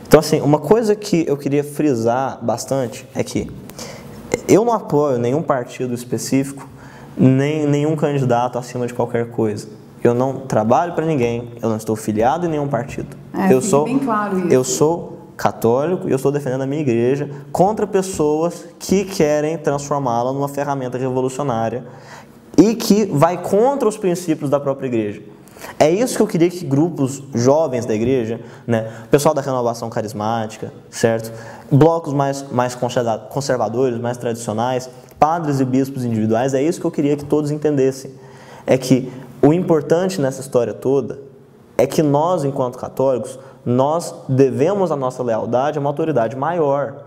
Então assim, uma coisa que eu queria frisar bastante é que eu não apoio nenhum partido específico, nem nenhum candidato acima de qualquer coisa. Eu não trabalho para ninguém, eu não estou filiado em nenhum partido. Bem claro isso. Eu sou católico e eu estou defendendo a minha igreja contra pessoas que querem transformá-la numa ferramenta revolucionária e que vai contra os princípios da própria igreja. É isso que eu queria que grupos jovens da igreja, o pessoal da renovação carismática, certo? Blocos mais conservadores, mais tradicionais, padres e bispos individuais, é isso que eu queria que todos entendessem. É que o importante nessa história toda é que nós, enquanto católicos, nós devemos a nossa lealdade a uma autoridade maior.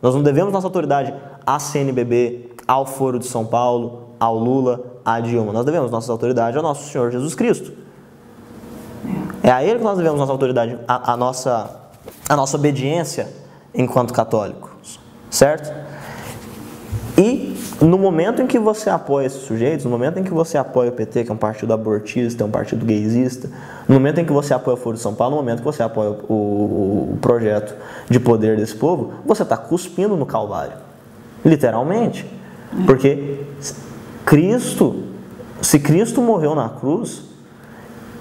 Nós não devemos nossa autoridade à CNBB, ao Foro de São Paulo, ao Lula, à Dilma. Nós devemos nossa autoridade ao nosso Senhor Jesus Cristo. É a Ele que nós devemos nossa autoridade, a nossa obediência enquanto católicos, certo? E no momento em que você apoia esses sujeitos, no momento em que você apoia o PT, que é um partido abortista, é um partido gaysista, no momento em que você apoia o Foro de São Paulo, no momento que você apoia o projeto de poder desse povo, você está cuspindo no Calvário, literalmente. Porque se Cristo morreu na cruz,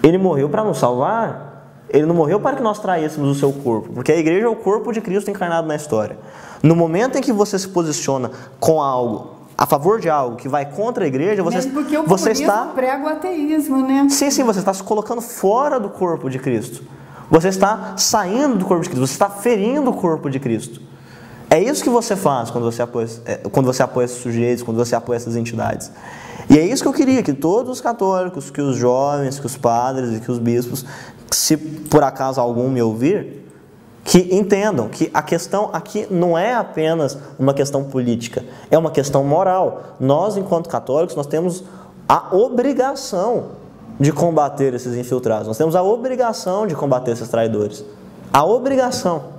Ele morreu para nos salvar, Ele não morreu para que nós traíssemos o seu corpo, porque a igreja é o corpo de Cristo encarnado na história. No momento em que você se posiciona com algo, a favor de algo que vai contra a igreja, você está... prega o ateísmo, né? Sim, você está se colocando fora do corpo de Cristo. Você está saindo do corpo de Cristo, você está ferindo o corpo de Cristo. É isso que você faz quando você apoia esses sujeitos, quando você apoia essas entidades. E é isso que eu queria, que todos os católicos, que os jovens, que os padres e que os bispos, se por acaso algum me ouvir, que entendam que a questão aqui não é apenas uma questão política, é uma questão moral. Nós, enquanto católicos, nós temos a obrigação de combater esses infiltrados, nós temos a obrigação de combater esses traidores. A obrigação.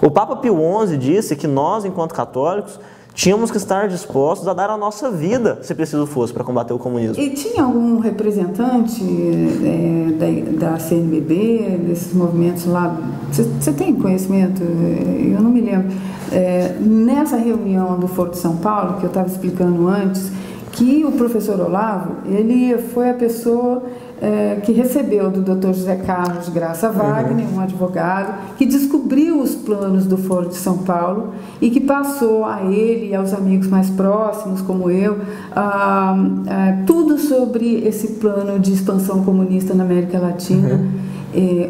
O Papa Pio XI disse que nós, enquanto católicos, tínhamos que estar dispostos a dar a nossa vida, se preciso fosse, para combater o comunismo. E tinha algum representante da CNBB, desses movimentos lá? Você tem conhecimento? Eu não me lembro. Nessa reunião do Foro de São Paulo, que eu estava explicando antes, que o professor Olavo, ele foi a pessoa que recebeu do Dr. José Carlos Graça Wagner, um advogado, que descobriu os planos do Foro de São Paulo e que passou a ele e aos amigos mais próximos, como eu, tudo sobre esse plano de expansão comunista na América Latina.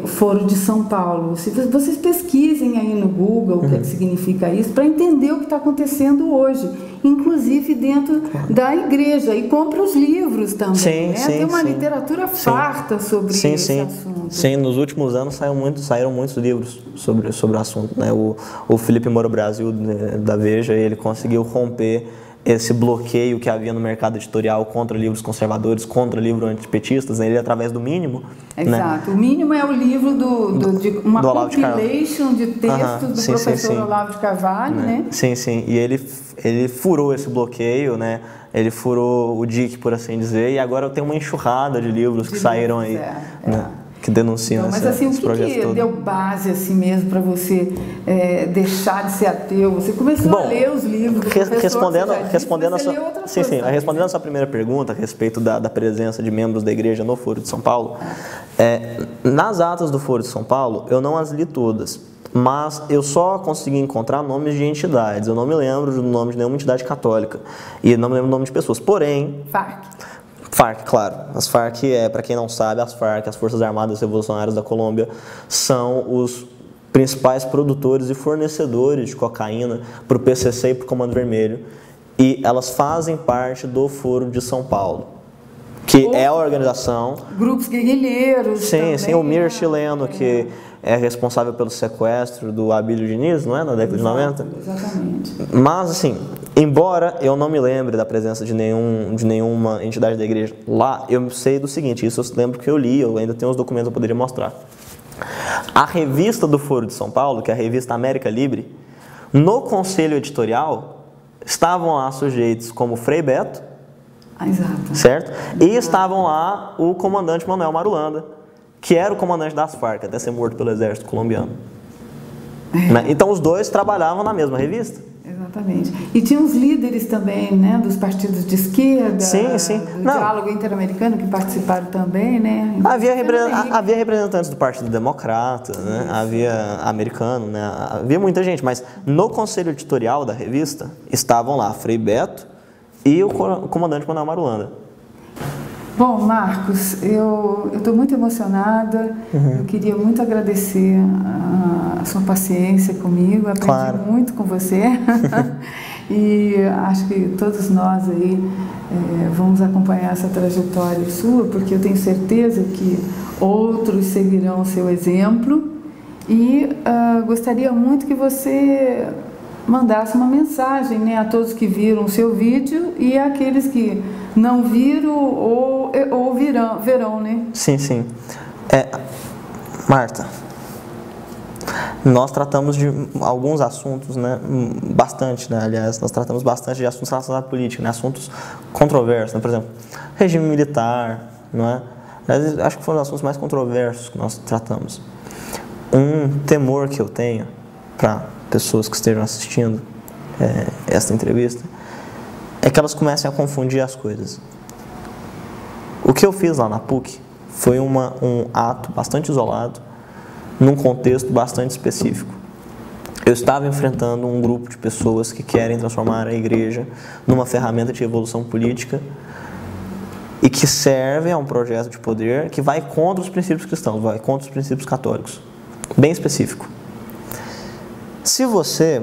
Foro de São Paulo. Se vocês pesquisem aí no Google o que, é que significa isso, para entender o que está acontecendo hoje, inclusive dentro da igreja, e compra os livros também. Tem uma literatura farta sobre esse assunto. Sim, nos últimos anos saíram muitos livros sobre o assunto, né? O Felipe Moura Brasil, da Veja, ele conseguiu romper esse bloqueio que havia no mercado editorial contra livros conservadores, contra livros antipetistas, né? Ele através do Mínimo. Exato. Né? O Mínimo é o livro de uma compilation de textos do professor Olavo de Carvalho, né? Sim. E ele furou esse bloqueio, né? Ele furou o dique, por assim dizer, e agora tem uma enxurrada de livros que saíram aí. que denunciam mas assim, esse projeto o que todo. deu base assim mesmo para você deixar de ser ateu? Você começou a ler os livros. Respondendo a sua primeira pergunta a respeito da presença de membros da igreja no Foro de São Paulo, nas atas do Foro de São Paulo, eu não as li todas, mas eu só consegui encontrar nomes de entidades. Eu não me lembro do nome de nenhuma entidade católica e não me lembro do nome de pessoas. Porém, FARC, claro. As FARC, para quem não sabe, as FARC, as Forças Armadas Revolucionárias da Colômbia, são os principais produtores e fornecedores de cocaína para o PCC e para o Comando Vermelho. E elas fazem parte do Foro de São Paulo, que é a organização... Grupos guerrilheiros. Sim, o MIR chileno, que é responsável pelo sequestro do Abílio Diniz, não é? Na década de 90. Exatamente. Mas, assim, embora eu não me lembre da presença de nenhuma entidade da igreja lá, eu sei do seguinte, isso eu lembro que eu li, eu ainda tenho os documentos que eu poderia mostrar. A revista do Foro de São Paulo, que é a revista América Livre, no conselho editorial, estavam lá sujeitos como Frei Beto, exato. Certo? E estavam lá o comandante Manuel Marulanda, que era o comandante das FARC, até ser morto pelo exército colombiano. Então os dois trabalhavam na mesma revista. Exatamente. E tinha os líderes também, né, dos partidos de esquerda, sim. do diálogo interamericano, que participaram também, né? Havia representantes do Partido Democrata, né? Havia americano, né? Havia muita gente, mas no conselho editorial da revista estavam lá Frei Beto e o comandante Manuel Marulanda. Bom, Marcos, eu estou muito emocionada, eu queria muito agradecer a sua paciência comigo, aprendi muito com você e acho que todos nós aí vamos acompanhar essa trajetória sua, porque eu tenho certeza que outros seguirão o seu exemplo e gostaria muito que você mandasse uma mensagem, né, a todos que viram o seu vídeo e àqueles que não viram ou verão, né? Sim. Marta, nós tratamos de alguns assuntos, né, bastante, né, aliás, nós tratamos bastante de assuntos relacionados à política, né, assuntos controversos, né, por exemplo, regime militar, não é? Acho que foram os assuntos mais controversos que nós tratamos. Um temor que eu tenho para pessoas que estejam assistindo esta entrevista é que elas comecem a confundir as coisas. O que eu fiz lá na PUC foi um ato bastante isolado, num contexto bastante específico. Eu estava enfrentando um grupo de pessoas que querem transformar a igreja numa ferramenta de revolução política e que serve a um projeto de poder que vai contra os princípios cristãos, vai contra os princípios católicos. Bem específico. Se você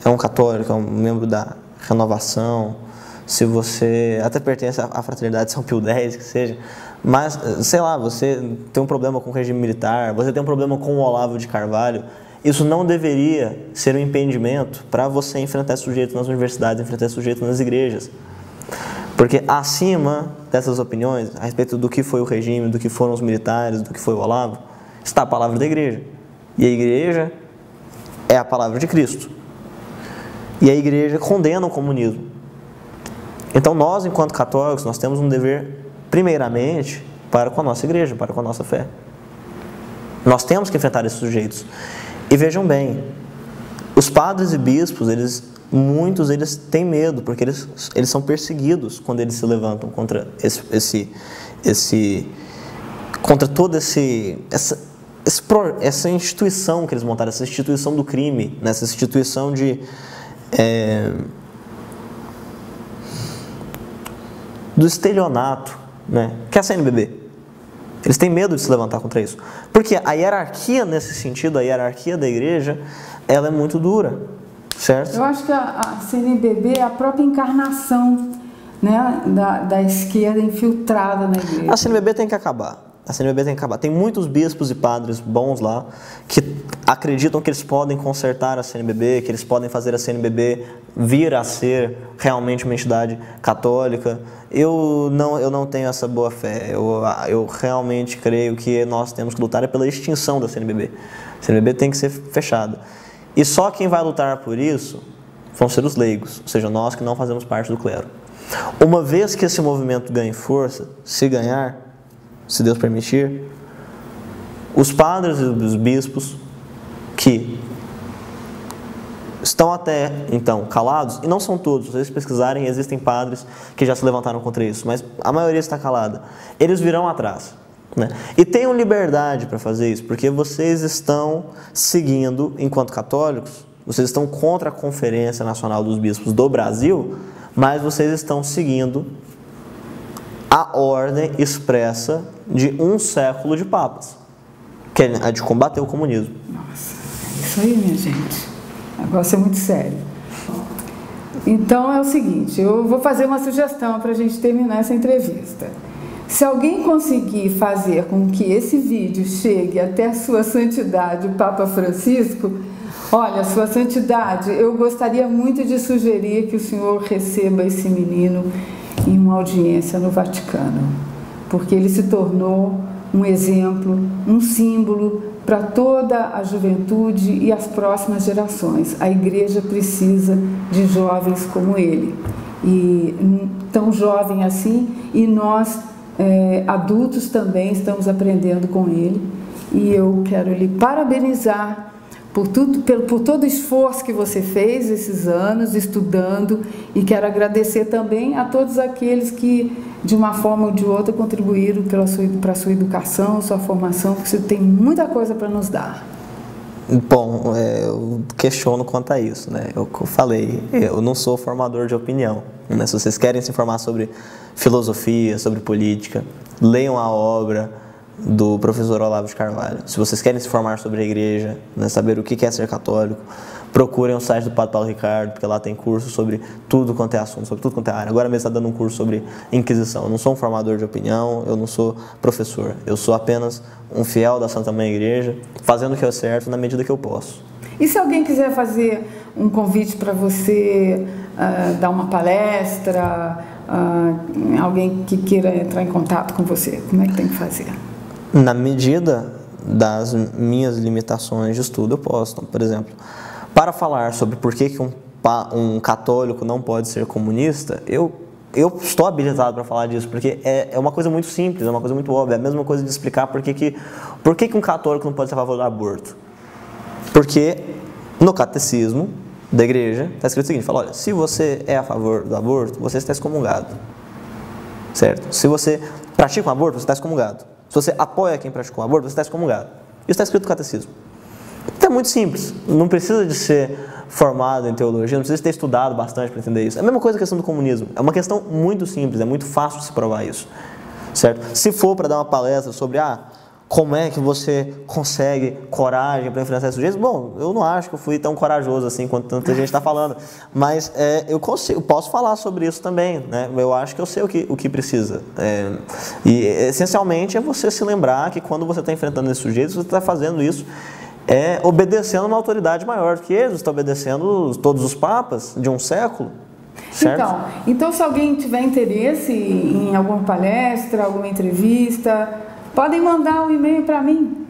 é um católico, é um membro da Renovação, se você até pertence à Fraternidade São Pio X, que seja, mas, sei lá, você tem um problema com o regime militar, você tem um problema com o Olavo de Carvalho, isso não deveria ser um impedimento para você enfrentar sujeitos nas universidades, enfrentar sujeitos nas igrejas. Porque acima dessas opiniões, a respeito do que foi o regime, do que foram os militares, do que foi o Olavo, está a palavra da igreja. E a igreja é a palavra de Cristo. E a igreja condena o comunismo. Então nós, enquanto católicos, nós temos um dever, primeiramente, para com a nossa igreja, para com a nossa fé. Nós temos que enfrentar esses sujeitos. E vejam bem, os padres e bispos, muitos deles têm medo, porque eles são perseguidos quando eles se levantam contra contra toda essa instituição que eles montaram, essa instituição do crime, essa instituição do estelionato, né, que é a CNBB. Eles têm medo de se levantar contra isso. Porque a hierarquia, nesse sentido, a hierarquia da igreja, ela é muito dura, certo? Eu acho que a CNBB é a própria encarnação, né, da esquerda infiltrada na igreja. A CNBB tem que acabar. A CNBB tem que acabar. Tem muitos bispos e padres bons lá que acreditam que eles podem consertar a CNBB, que eles podem fazer a CNBB vir a ser realmente uma entidade católica. Eu não tenho essa boa fé. Eu realmente creio que nós temos que lutar pela extinção da CNBB. A CNBB tem que ser fechada. E só quem vai lutar por isso vão ser os leigos, ou seja, nós que não fazemos parte do clero. Uma vez que esse movimento ganhe força, se ganhar, se Deus permitir, Os padres e os bispos que estão até então calados, e não são todos, se vocês pesquisarem, existem padres que já se levantaram contra isso, mas a maioria está calada, eles virão atrás, né? E tenham liberdade para fazer isso, porque vocês estão seguindo, enquanto católicos, vocês estão contra a Conferência Nacional dos Bispos do Brasil, mas vocês estão seguindo a ordem expressa de um século de papas, que é a de combater o comunismo. Nossa, isso aí, minha gente. O negócio é muito sério. Então é o seguinte, eu vou fazer uma sugestão para a gente terminar essa entrevista. Se alguém conseguir fazer com que esse vídeo chegue até a Sua Santidade, o Papa Francisco, olha, Sua Santidade, eu gostaria muito de sugerir que o senhor receba esse menino em uma audiência no Vaticano, porque ele se tornou um exemplo, um símbolo para toda a juventude e as próximas gerações. A igreja precisa de jovens como ele, e tão jovem assim, e nós adultos também estamos aprendendo com ele, e eu quero lhe parabenizar por todo o esforço que você fez esses anos estudando, e quero agradecer também a todos aqueles que, de uma forma ou de outra, contribuíram para a sua educação, sua formação, porque você tem muita coisa para nos dar. Bom, eu questiono quanto a isso, né? Eu falei, eu não sou formador de opinião, né? Se vocês querem se informar sobre filosofia, sobre política, leiam a obra do professor Olavo de Carvalho. Se vocês querem se informar sobre a igreja, né, saber o que é ser católico, procurem o site do Padre Paulo Ricardo, porque lá tem curso sobre tudo quanto é assunto, sobre tudo quanto é área. Agora mesmo está dando um curso sobre Inquisição. Eu não sou um formador de opinião, eu não sou professor. Eu sou apenas um fiel da Santa Mãe Igreja, fazendo o que é certo na medida que eu posso. E se alguém quiser fazer um convite para você dar uma palestra, alguém que queira entrar em contato com você, como é que tem que fazer? Na medida das minhas limitações de estudo, eu posso. Então, por exemplo, para falar sobre por que um católico não pode ser comunista, eu estou habilitado para falar disso, porque é uma coisa muito simples, é uma coisa muito óbvia. É a mesma coisa de explicar por que um católico não pode ser a favor do aborto. Porque no catecismo da igreja está escrito o seguinte, fala, olha, se você é a favor do aborto, você está excomungado. Certo? Se você pratica um aborto, você está excomungado. Se você apoia quem praticou um aborto, você está excomungado. Isso está escrito no catecismo. Então é muito simples, não precisa de ser formado em teologia, não precisa de ter estudado bastante para entender isso. É a mesma coisa a questão do comunismo, é uma questão muito simples, é muito fácil de se provar isso, certo? Se for para dar uma palestra sobre como é que você consegue coragem para enfrentar esses sujeitos, bom, eu não acho que eu fui tão corajoso assim quanto tanta gente está falando, mas eu posso falar sobre isso também, né? Eu acho que eu sei o que precisa. E essencialmente é você se lembrar que quando você está enfrentando esses sujeitos, você está fazendo isso obedecendo uma autoridade maior do que eles, está obedecendo todos os papas de um século. Certo? Então, se alguém tiver interesse em alguma palestra, alguma entrevista, podem mandar um e-mail para mim.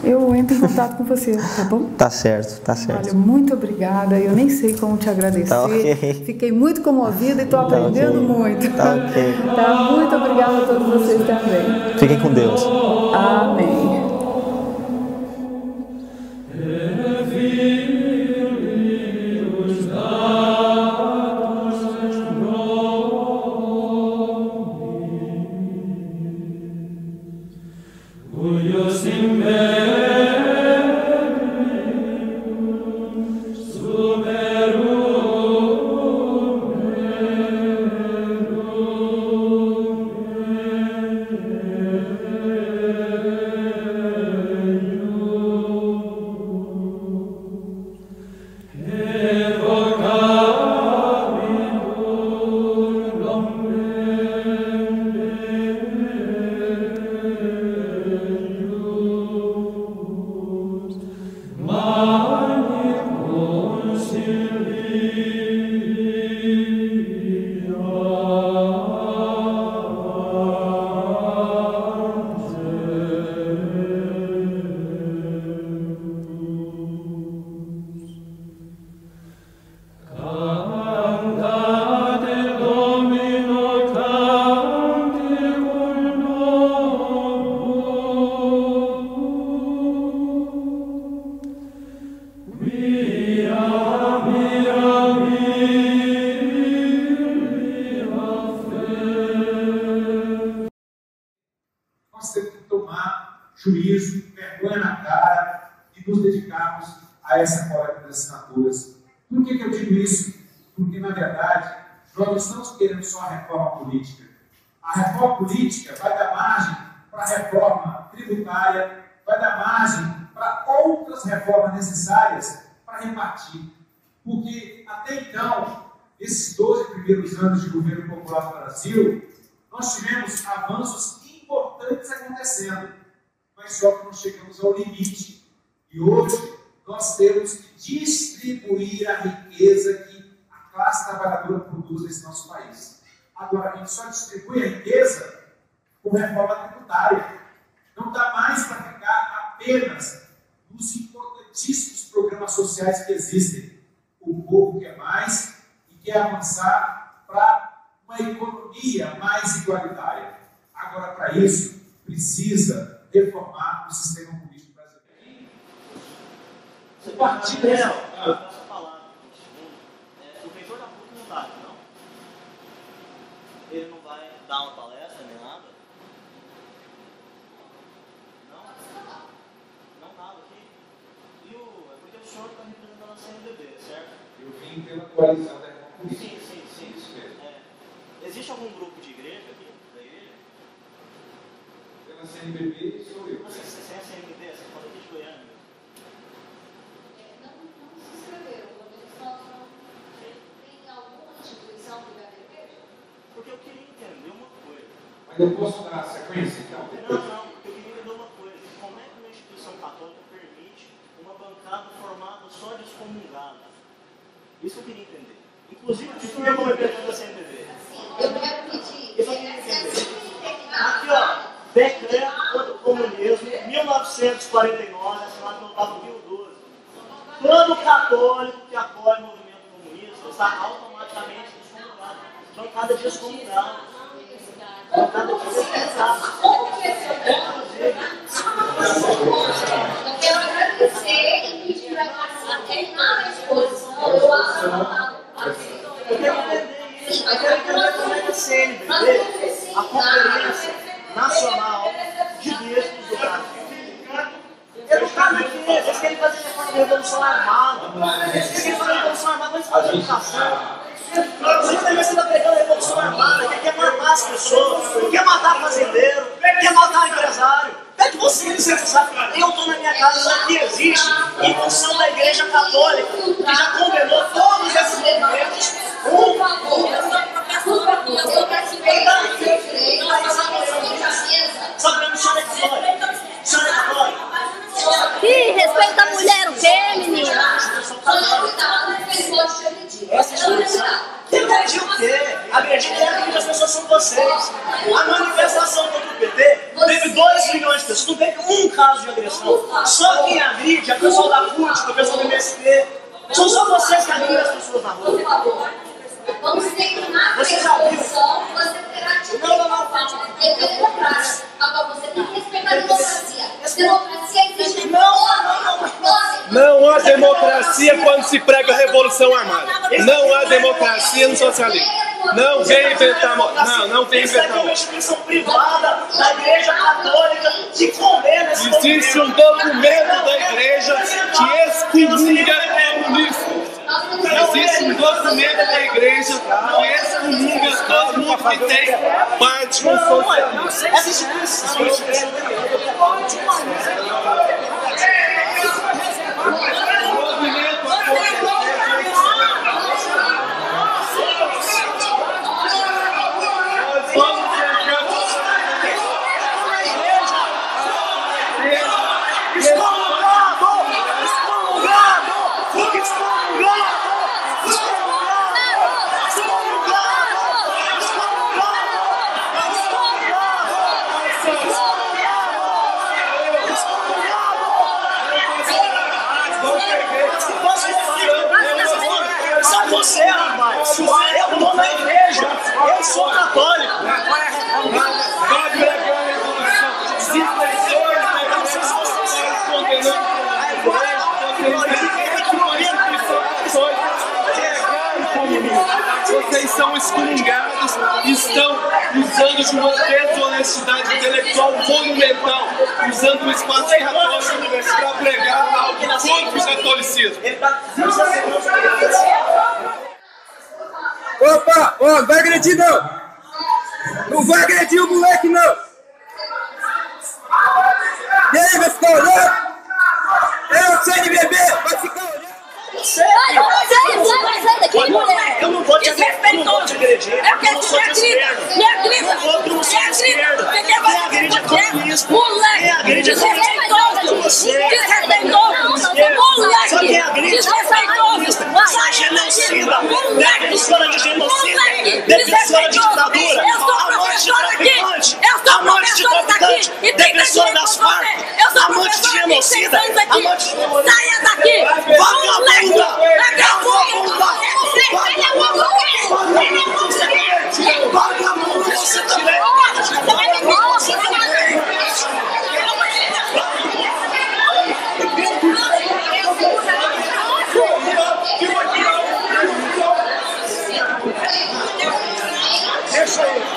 Eu entro em contato com você, tá bom? Tá certo, tá certo. Olha, muito obrigada. Eu nem sei como te agradecer. Tá okay. Fiquei muito comovida e estou aprendendo muito. Tá ok. Tá, muito obrigada a todos vocês também. Fiquem com Deus. Amém. a essa coleta de assinaturas. Por que eu digo isso? Porque, na verdade, nós não estamos querendo só a reforma política. A reforma política vai dar margem para a reforma tributária, vai dar margem para outras reformas necessárias para repartir. Porque, até então, esses 12 primeiros anos de governo popular no Brasil, nós tivemos avanços importantes acontecendo, mas só que nós chegamos ao limite. E hoje, nós temos que distribuir a riqueza que a classe trabalhadora produz nesse nosso país. Agora, a gente só distribui a riqueza com reforma tributária. Não dá mais para ficar apenas nos importantíssimos programas sociais que existem. O povo quer mais e quer avançar para uma economia mais igualitária. Agora, para isso, precisa reformar o sistema político brasileiro. Você partilha, eu posso falar o reitor da PUC não está aqui, não? Ele não vai dar uma palestra nem nada? Não? Não estava aqui? E é porque o senhor está representando a CNBB, certo? Eu vim pela coalizão da reforma política. Sim. Isso mesmo. Existe algum grupo de igreja aqui? Da igreja? Pela CNBB sou eu. Você é a CNBB? Você fala aqui de Goiânia? Porque eu queria entender uma coisa. Mas eu posso dar a sequência, então? Não, eu queria entender uma coisa. Como é que uma instituição católica permite uma bancada formada só de excomungados? Isso eu queria entender. Inclusive, isso é como representante da CNBB. Eu quero pedir. Isso eu queria entender. Aqui, ó, decreto contra o comunismo, 1949, assinado pelo Papa Pio XII. Todo católico que apoia o movimento comunista está automaticamente excomungado. Bancada de excomungado. Bancada de excomungado. Eu quero agradecer e pedir para terminar a exposição. Eu acho Eu quero entender isso. Eu quero entender como é que a CNBB, a Conferência Nacional de Bispos do Brasil, educado aqui, eles querem fazer reforma da Revolução Armada. Eles querem fazer a Revolução Armada, mas fazer educação. Você está pegando a Revolução Armada, que quer matar as pessoas, quer matar fazendeiro, quer matar empresário. Pede você sabe? Eu estou na minha casa, isso aqui existe em função da Igreja Católica, que já condenou todos esses movimentos. Por favor, eu estou participando do direito, mas a Só para mim, senhora é católica. Senhora é católica. Ih, respeita a mulher, o quê, menina? Entendi o quê? Acredite que as pessoas são vocês. A manifestação contra o PT teve 2 milhões de pessoas, não teve um caso de agressão. Só quem agride é o pessoal da CUT, o pessoal do MST. São só vocês que agridem as pessoas na rua. Por favor, vamos terminar a exposição. Você terá que ter democracia. Agora você tem que respeitar a democracia. Democracia existe. Não há democracia quando se prega a Revolução Armada. Não há democracia no socialismo. Não vem inventar moda. Não vem inventar moda. É uma instituição privada da Igreja Católica que condena esse Existe um documento da Igreja que excomunga comunistas. Existe um documento da Igreja que excomunga todo mundo que tem parte com o socialismo. Essa instituição você, rapaz. Eu estou na igreja. Eu sou católico. Vai pregar a Revolução. Se pessoas condenando a igreja, porque eles são católicos, pregar o comunismo. vocês são excomungados e estão usando de uma desonestidade intelectual monumental, usando o espaço católico para pregar algo contra o catolicismo. Opa, ó, não vai agredir não! Não vai agredir o moleque não! E aí, vai ficar olhando? Eu sei de beber, vai ficar olhando! Sai daqui, mulher! Eu não vou te agredir. Eu quero que me agrida! Me agrida! Quem agride é comunista. Moleque! Desrespeitoso! Só quem agride é comunista. Sai genocida! Defensora de genocida! Defensora de ditadura! Amante de traficante! Amante de traficante! Defensora das Farc! Amante de genocida! Amante de terrorista! Saia daqui! Vagabunda! Vagabunda! Você também!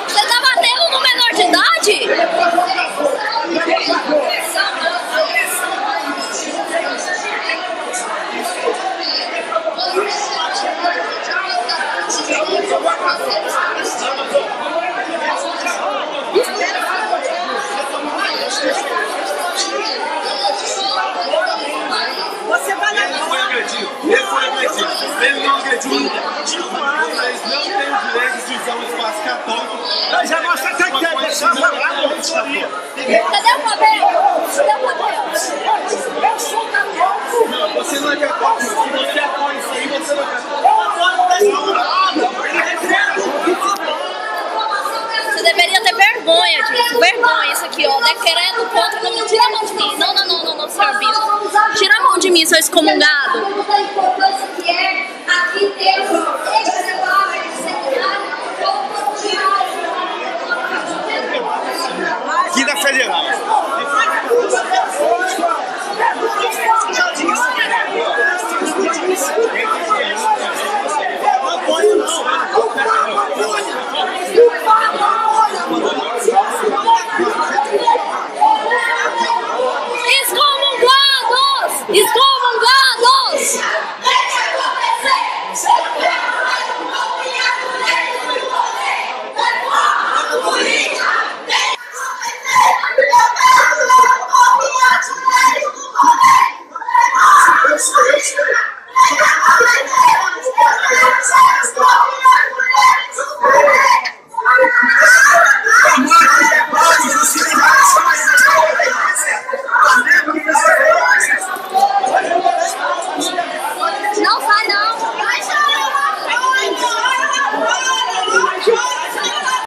Você tá batendo no menor de idade? Você vai lá. Ele foi agredido. Ele não agrediu. Vocês não têm o direito de usar o espaço católico. Mas já mostra que quer deixar falar a auditoria. Cadê o papel? Eu sou católico. Não, você não é católico. Se você apoia isso aí, você não é católico. Você deveria ter vergonha disso. Vergonha, isso aqui, ó. Decreto contra. Não, tira a mão de mim. Não, senhor bispo. Tira a mão de mim, seu excomungado. A importância que é aqui ter